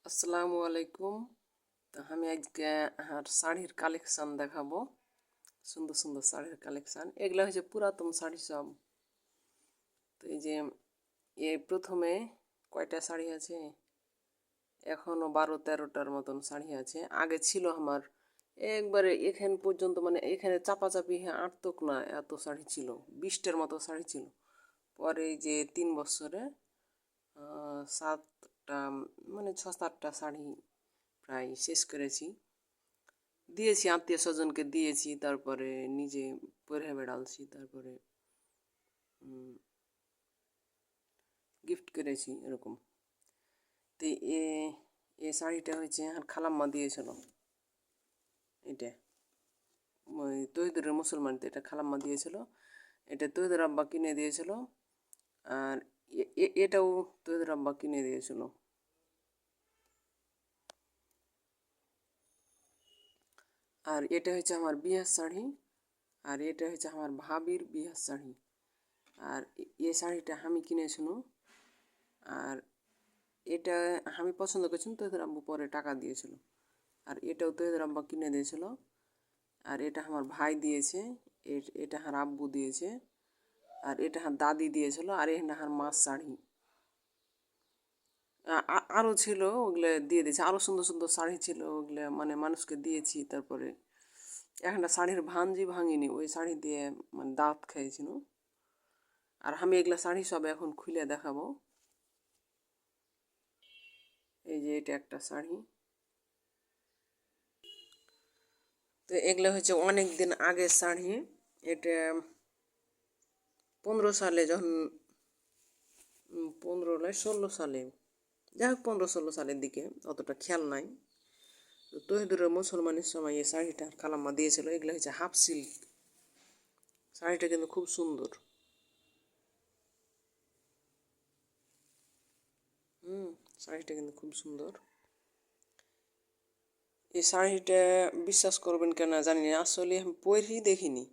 আসসালামু আলাইকুম। তো আমি আজকে আর শাড়ির কালেকশন দেখাবো। সুন্দর সুন্দর শাড়ির কালেকশন, এগুলো হচ্ছে পুরাতন শাড়ি সব। তো এই যে প্রথমে কয়টা শাড়ি আছে, এখনও 12-13টার মতন শাড়ি আছে। আগে ছিল আমার একবারে এখান পর্যন্ত, মানে এখানে চাপাচাপি আটতক না, এত শাড়ি ছিল, 20টার মতো শাড়ি ছিল। পরে এই যে 3 বছরে 7টা, মানে 6-7টা শাড়ি প্রায় শেষ করেছি। দিয়েছি আত্মীয় স্বজনকে দিয়েছি, তারপরে নিজে পরে বেড়ালছি, তারপরে গিফট করেছি এরকম। তো এ শাড়িটা হয়েছে আর খালাম্মা দিয়েছিল। এটা ওই তহিদুরের মুসলমান, তো এটা খালাম্মা দিয়েছিল। এটা তহিদুর আব্বা কিনে দিয়েছিল। আর এটাও তহিদুর আব্বা কিনে দিয়েছিল। আর এটা হচ্ছে আমার বিয়ের শাড়ি। আর এটা হচ্ছে আমার ভাবির বিয়ের শাড়ি। আর এই শাড়িটা আমি কিনেছিলাম। আর এটা আমি পছন্দ করছিলাম, তোদের আব্বু পরে টাকা দিয়েছিল। আর এটাও তোদের আব্বা কিনে দিয়েছিল। আর এটা আমার ভাই দিয়েছে। এটা আমার আব্বু দিয়েছে। আর এটা আমার দাদি দিয়েছিল। আর এটা আমার মার শাড়ি। আরও ছিল, ওগুলো দিয়ে দিয়েছে। আরও সুন্দর সুন্দর শাড়ি ছিল, ওগুলো মানে মানুষকে দিয়েছি। তারপরে একটা শাড়ির ভাঞ্জি ভাঙিনি, ওই শাড়ি দিয়ে মানে দাঁত খেয়েছিল। আর আমি এগুলা শাড়ি সব এখন খুলে দেখাবো। এই যে এটা একটা শাড়ি। তো এগুলো হচ্ছে অনেক দিন আগের শাড়ি। এটা 15 সালে, যখন 15 নয় 16 সালে, যাই হোক 15-16 সালের দিকে, অতটা খেয়াল নাই। তো তহিদুরের মুসলমানের সময় এই শাড়িটা খালাম্মা দিয়েছিল। এগুলো হচ্ছে হাফ সিল্ক। শাড়িটা কিন্তু খুব সুন্দর। শাড়িটা কিন্তু খুব সুন্দর। এই শাড়িটা বিশ্বাস করবেন কেন জানি না, আসলে আমি পরেই দেখিনি।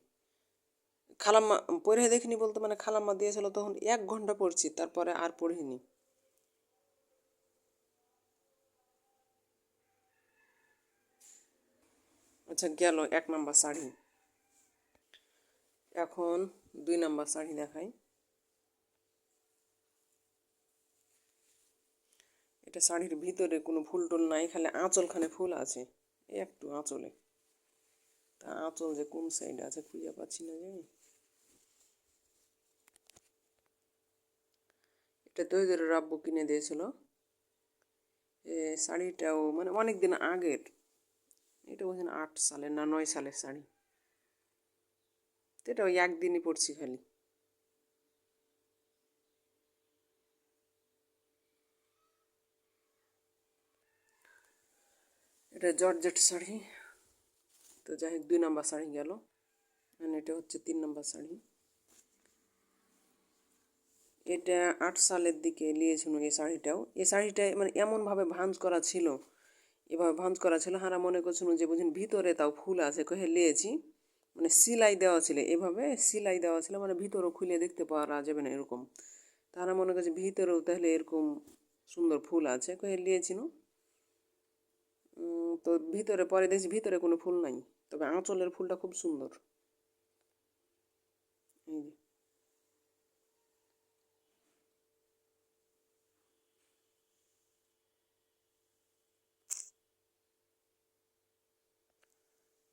খালাম্মা পরে দেখিনি বলতে, মানে খালাম্মা দিয়েছিল তখন 1 ঘন্টা পরছি, তারপরে আর পড়িনি। আচ্ছা, গেল 1 নম্বর শাড়ি। এখন 2 নম্বর শাড়ি দেখাই। এটা শাড়ির ভিতরে কোনো ফুল টুল নাই, খালি আঁচলখানে ফুল আছে, একটু আঁচলে। তা আঁচল যে কোন সাইডে আছে খুঁজে পাচ্ছি না যে। এটা তৈদের আব্বু কিনে দিয়েছিল। এ শাড়িটাও মানে অনেক দিন আগের। এটা বলছেন 8 সালের না 9 সালের শাড়ি। তো এটা ওই একদিনই পরছি খালি। এটা জর্জেট শাড়ি। তো যাই হোক 2 নম্বর শাড়ি গেল। মানে এটা হচ্ছে 3 নম্বর শাড়ি। এটা 8 সালের দিকে নিয়েছিল এই শাড়িটাও। এই শাড়িটা মানে এমনভাবে ভাঁজ করা ছিল, এভাবে ভাঁজ করা ছিল, হারা মনে করছিল যে বুঝুন ভিতরে তাও ফুল আছে, কহে নিয়েছি। মানে সেলাই দেওয়া ছিল, এভাবে সেলাই দেওয়া ছিল, মানে ভিতরেও খুলে দেখতে পাওয়া যাবে না এরকম। তারা মনে করছে ভিতরেও তাহলে এরকম সুন্দর ফুল আছে, কহে নিয়েছিল। তো ভিতরে পরে দেখছি ভিতরে কোনো ফুল নাই, তবে আঁচলের ফুলটা খুব সুন্দর। এই যে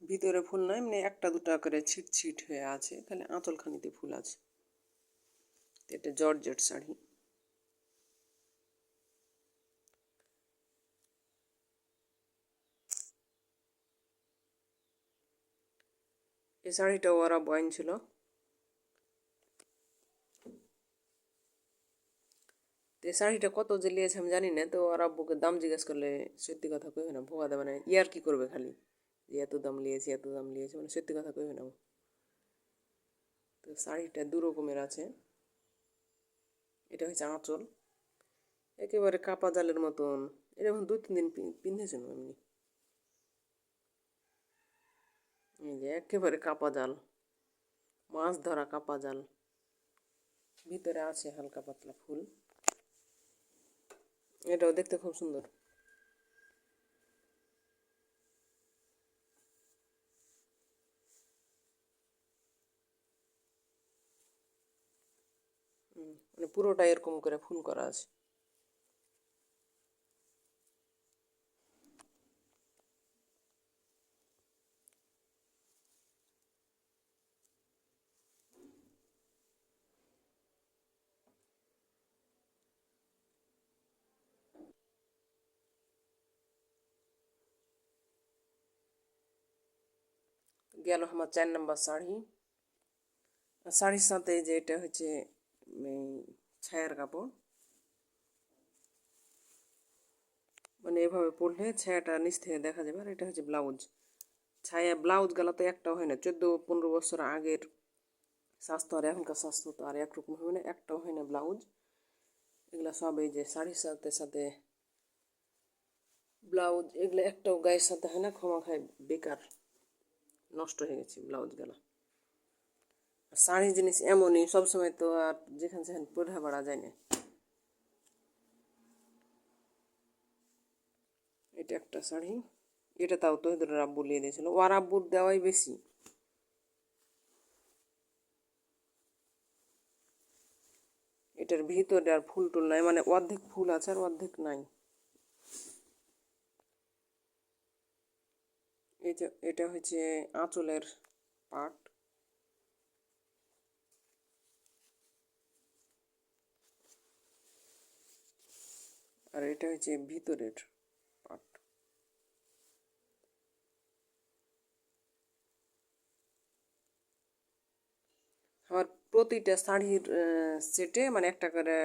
ভিতরে ফুল নাই, মানে একটা দুটা করে ছিট ছিট হয়ে আছে, খালি আঁচলখানিতে ফুল আছে। এটা জর্জেট শাড়ি। এই শাড়িটাও ওরা বয়ান ছিল। তো এই শাড়িটা কত যে নিয়েছে আমি জানি না। তো ওর আব্বুকে দাম জিজ্ঞেস করলে সত্যি কথা কইবে না, ভোগা দেবে না, ইয়ার কি করবে খালি, যে এত দাম নিয়েছে এত দাম নিয়েছে, মানে সত্যি কথা কইবে না। তো শাড়িটা 2 রকমের আছে। এটা হচ্ছে আঁচল, একেবারে কাপা জালের মতন। এটা এখন 2-3 দিন পিঁধেছিল এমনি। এই যে একেবারে কাপা জাল, মাছ ধরা কাপা জাল। ভিতরে আছে হালকা পাতলা ফুল। এটাও দেখতে খুব সুন্দর। মানে পুরোটা এরকম করে ফুল করা আছে। গেল আমার 4 নম্বর শাড়ি। শাড়ির সাথে যে এটা হচ্ছে ছায়ার কাপড়, মানে এভাবে পরলে ছায়াটা নিচ থেকে দেখা যাবে। আর এটা হচ্ছে ব্লাউজ। ছায়া ব্লাউজ গেলা তো একটাও হয় না। 14-15 বছর আগের স্বাস্থ্য আর এখনকার স্বাস্থ্য তো আর একরকম হবে না, একটাও হয় না ব্লাউজ। এগুলা সব এই যে শাড়ির সাথে সাথে ব্লাউজ, এগুলো একটাও গায়ের সাথে হয় না, ক্ষমা খায় বেকার নষ্ট হয়ে গেছে ব্লাউজ গেলা। শাড়ি জিনিস এমনই, সবসময় তো আর যেখানে সেখানে পরে বেড়া যায় না। এটা একটা শাড়ি, এটা তাও তহিদুরের আব্বু লিয়ে দিয়েছিল, ওর আব্বুর দেওয়াই বেশি। এটার ভিতরে আর ফুল টুল নাই, মানে অর্ধেক ফুল আছে আর অর্ধেক নাই। এই যে এটা হচ্ছে আঁচলের পাট, আর এটা হচ্ছে ভিতরের পাট। আমার প্রতিটা শাড়ির সেটে মানে একটা করে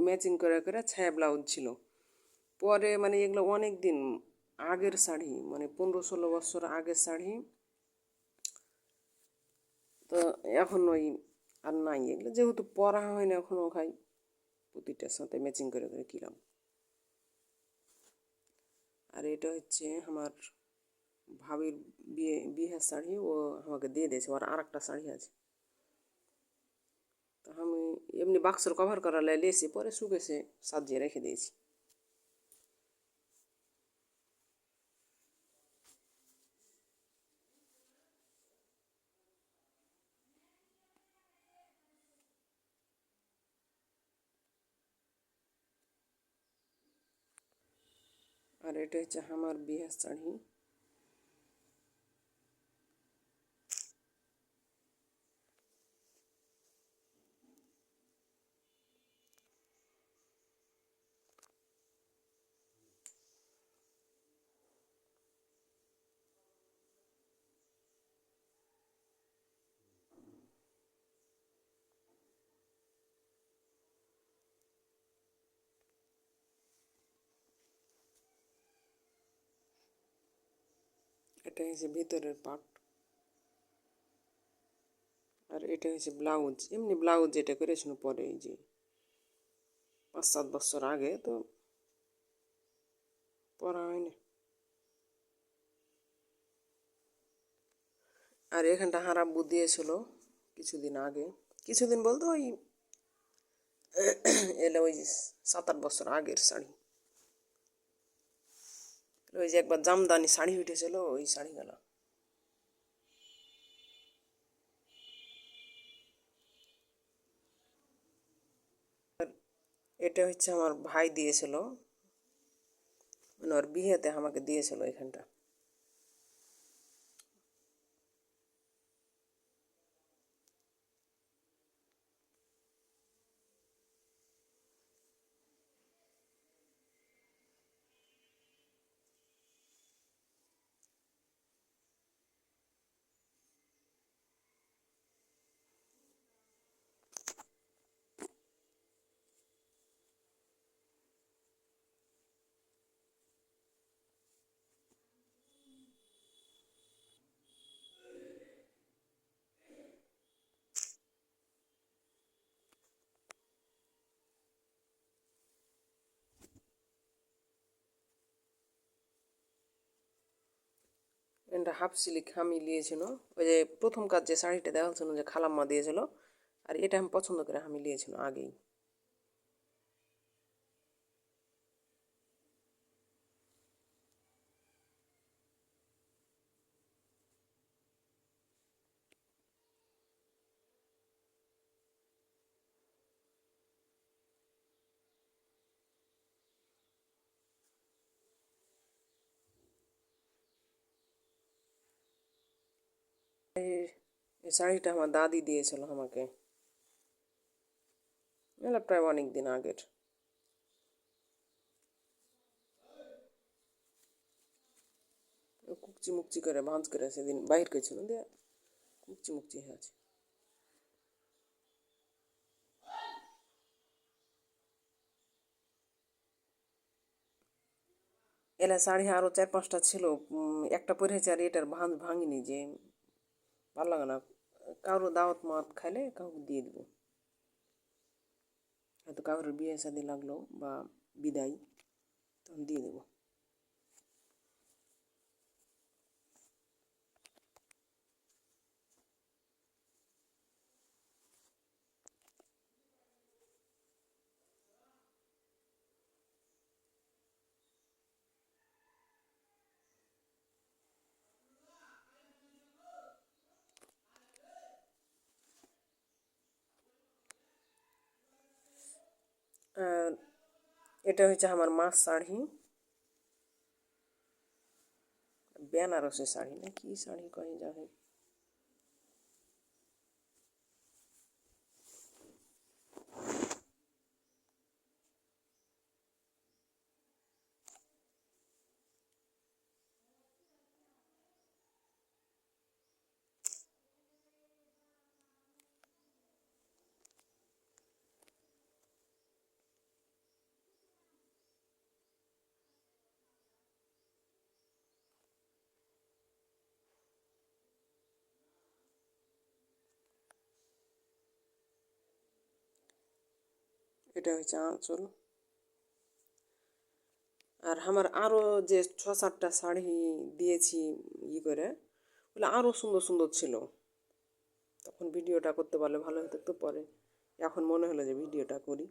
ম্যাচিং করে করে ছায়া ব্লাউজ ছিল। পরে মানে এগুলো অনেক দিন আগের শাড়ি, মানে 15-16 বছর আগের শাড়ি, তো এখন ওই আর নাই এগুলো, যেহেতু পরা হয় না এখনও খাই, প্রতিটার সাথে ম্যাচিং করে করে কিনলাম। আর এটা হচ্ছে আমার ভাবির বিয়ের শাড়ি, ও আমাকে দিয়ে দিয়েছে, ওর আর একটা শাড়ি আছে। তো আমি এমনি বাক্সর কভার করা লেছি, পরে শুকেছে সাজিয়ে রেখে দিয়েছি। আর এটা হচ্ছে আমার বিয়ের শাড়ি। এটা হচ্ছে ভিতরের পাট, আর এটা হচ্ছে ব্লাউজ। এমনি ব্লাউজ যেটা করেছিল পরে এই যে 5-7 বছর আগে, তো পরা হয়নি। আর এখানটা হারাব্বু দিয়েছিল কিছুদিন আগে, কিছুদিন বলতে ওই এলে ওই 7-8 বছর আগের শাড়ি। ওই যে একবার জামদানি শাড়ি উঠেছিল, ওই শাড়ি গেল। এটা হচ্ছে আমার ভাই দিয়েছিল, মানে ওর বিয়েতে আমাকে দিয়েছিল এখানটা। এটা হাফ সিলিক আমি নিয়েছিল, ওই যে প্রথম কাজ যে শাড়িটা দেওয়া হচ্ছিল যে খালাম্মা দিয়েছিল, আর এটা আমি পছন্দ করে আমি নিয়েছিল আগেই। এই শাড়িটা আমার দাদি দিয়েছিল আমাকে, এটা প্রায় অনেক দিন আগের। কুকচি মুকচি করে ভাঁজ করে সেদিন বাইর করেছিল দিয়ে কুকচি মুকচি হয়ে আছে। এলা শাড়ি আরও 4-5টা ছিল, একটা পরেছে আর এটার ভাঙিনি, যে ভালো লাগে না। কারো দাওয়াত মাত খাইলে কাউকে দিয়ে দিব, হয়তো কারোর বিয়ে শাদি লাগলো বা বিদায়, তখন দিয়ে দেবো। আর এটা হচ্ছে আমার মার শাড়ি, বেনারসি শাড়ি না কি শাড়ি কয়ে যাবে। এটা হচ্ছে আঁচল। আর আমার আরও যে 6-7টা শাড়ি দিয়েছি করে, ওগুলো আরও সুন্দর সুন্দর ছিল। তখন ভিডিওটা করতে পারলে ভালো হতো, তো পরে এখন মনে হলো যে ভিডিওটা করি।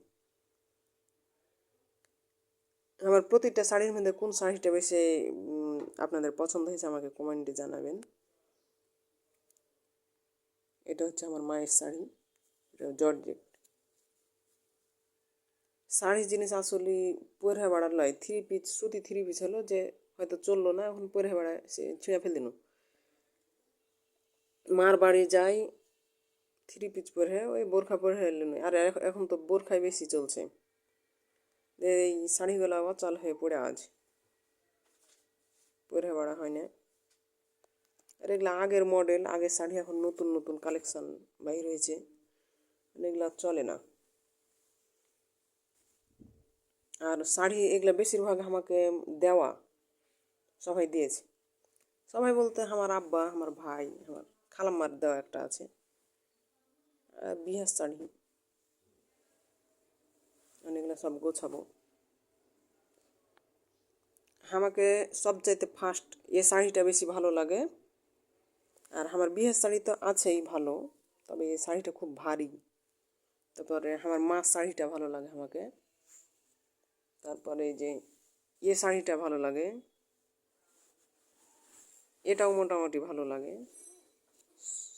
আমার প্রতিটা শাড়ির মধ্যে কোন শাড়িটা বেশি আপনাদের পছন্দ হয়েছে আমাকে কমেন্টে জানাবেন। এটা হচ্ছে আমার মায়ের শাড়ি, এটা জর্জেট। শাড়ির জিনিস আসলে পরে বেড়ার লয়, 3 পিস সুতি 3 পিস হলো যে হয়তো চললো না, এখন পরে বেড়ায় সে ছিঁড়ে ফেলে দিল। মার বাড়ি যাই 3 পিস পরে, ওই বোরখা পরে এলো না। আর এখন তো বোরখাই বেশি চলছে, এই শাড়িগুলো অচল হয়ে পড়ে আজ পরে বেড়া হয় না। আর এগুলো আগের মডেল, আগের শাড়ি, এখন নতুন নতুন কালেকশন বাইর হয়েছে, এগুলো চলে না। আর শাড়ি এগুলো বেশিরভাগ আমাকে দেওয়া, সবাই দিয়েছে। সবাই বলতে আমার আব্বা, আমার ভাই, আমার খালাম্মার দেওয়া একটা আছে, বিহার শাড়ি, এগুলো সব গোছাবো। আমাকে সবচাইতে ফার্স্ট এ শাড়িটা বেশি ভালো লাগে। আর আমার বিয়ের শাড়ি তো আছেই ভালো, তবে এই শাড়িটা খুব ভারী। তারপরে আমার মার শাড়িটা ভালো লাগে আমাকে। তারপরে যে শাড়িটা ভালো লাগে, এটাও মোটামুটি ভালো লাগে।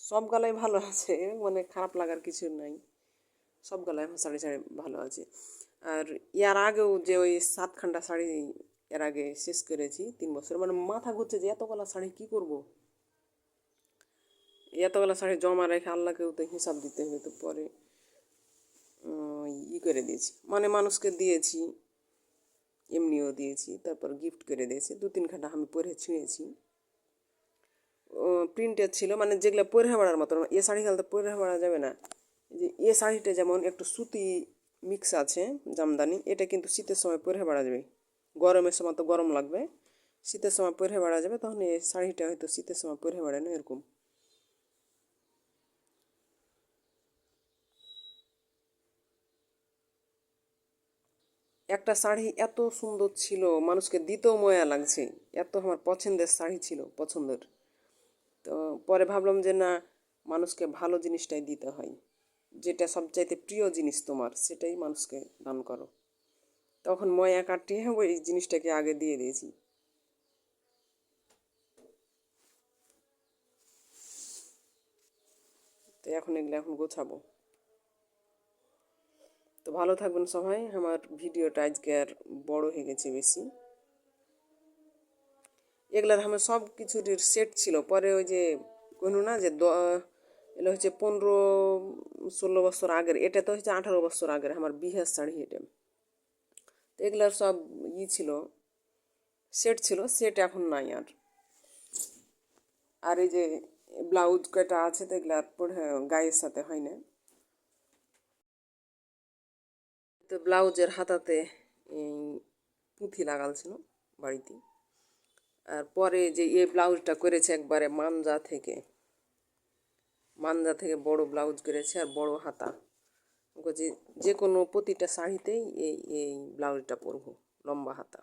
সব গালাই ভালো আছে, মানে খারাপ লাগার কিছু নাই, সব গালাই আমার শাড়ি শাড়ি ভালো আছে। আর ইয়ার আগেও যে ওই 7খান্ডা শাড়ি এর আগে শেষ করেছি 3 বছর, মানে মাথা ঘুরছে যে এতগুলা শাড়ি কী করব, এতগুলা শাড়ি জমা রেখে আল্লাহকেও তো হিসাব দিতে হবে। তো পরে করে দিয়েছি, মানে মানুষকে দিয়েছি, এমনিও দিয়েছি, তারপর গিফট করে দিয়েছি। 2-3 খানা আমি পরে ছিঁড়েছি, প্রিন্টের ছিল, মানে যেগুলো পরে বেড়ার মতো। এ শাড়ি খেলতে পরে বেড়া যাবে না। যে এ শাড়িটা যেমন একটু সুতি মিক্স আছে, জামদানি, এটা কিন্তু শীতের সময় পরে বেড়া যাবে। গরমের সময় তো গরম লাগবে, শীতের সময় পরে বেড়া যাবে, তখন এই শাড়িটা হয়তো শীতের সময় পরে বেড়ায় না এরকম। একটা শাড়ি এত সুন্দর ছিল, মানুষকে দিতেও ময়া লাগছে, এত আমার পছন্দের শাড়ি ছিল, পছন্দের। তো পরে ভাবলাম যে না, মানুষকে ভালো জিনিসটাই দিতে হয়, যেটা সবচাইতে প্রিয় জিনিস তোমার, সেটাই মানুষকে দান করো। তখন ময়া কাটিয়ে ওই জিনিসটাকে আগে দিয়ে দিয়েছি। তো এখন এগুলো এখন গোছাবো। তো ভালো থাকবেন সবাই। আমার ভিডিওটা আজকে আর বড় হয়ে গেছে বেশি। এগুলার আমার সব কিছুর সেট ছিল, পরে ওই যে কইল না যে এগুলো হচ্ছে 15-16 বছর আগের, এটা তো হচ্ছে 18 বছর আগের আমার বিয়ের শাড়ি। এটা তো এগুলার সব ছিল, সেট ছিল, সেট এখন নাই আর। আর এই যে ব্লাউজ কয়টা আছে তো এগুলো আর পরে গায়ের সাথে হয় না। তো ব্লাউজের হাতাতে পুঁথি লাগাল ছিল বাড়িতে। আর পরে যে ব্লাউজটা করেছে একবারে মানজা থেকে বড় ব্লাউজ করেছে আর বড় হাতা। যে কোনো প্রতিটা শাড়িতেই এই ব্লাউজটা পরবো, লম্বা হাতা।